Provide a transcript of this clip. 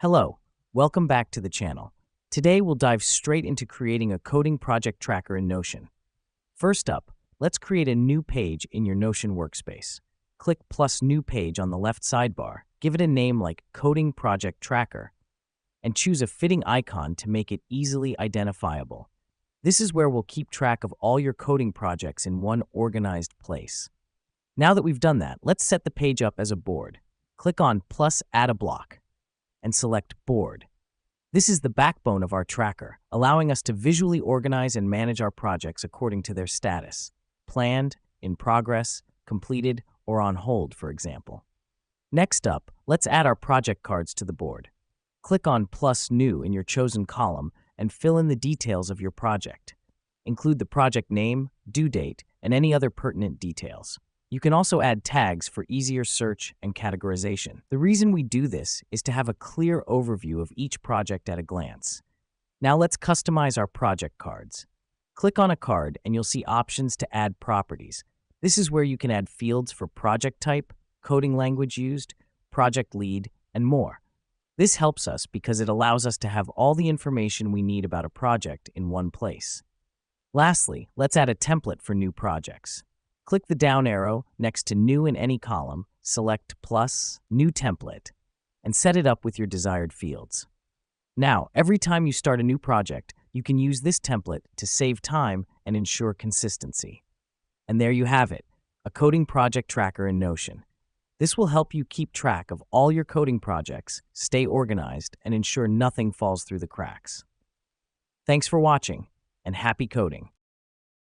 Hello, welcome back to the channel. Today we'll dive straight into creating a coding project tracker in Notion. First up, let's create a new page in your Notion workspace. Click plus new page on the left sidebar, give it a name like Coding Project Tracker, and choose a fitting icon to make it easily identifiable. This is where we'll keep track of all your coding projects in one organized place. Now that we've done that, let's set the page up as a board. Click on plus add a block and select Board. This is the backbone of our tracker, allowing us to visually organize and manage our projects according to their status: planned, in progress, completed, or on hold, for example. Next up, let's add our project cards to the board. Click on plus new in your chosen column and fill in the details of your project. Include the project name, due date, and any other pertinent details. You can also add tags for easier search and categorization. The reason we do this is to have a clear overview of each project at a glance. Now let's customize our project cards. Click on a card and you'll see options to add properties. This is where you can add fields for project type, coding language used, project lead, and more. This helps us because it allows us to have all the information we need about a project in one place. Lastly, let's add a template for new projects. Click the down arrow next to New in any column, select plus New Template, and set it up with your desired fields. Now, every time you start a new project, you can use this template to save time and ensure consistency. And there you have it, a coding project tracker in Notion. This will help you keep track of all your coding projects, stay organized, and ensure nothing falls through the cracks. Thanks for watching, and happy coding!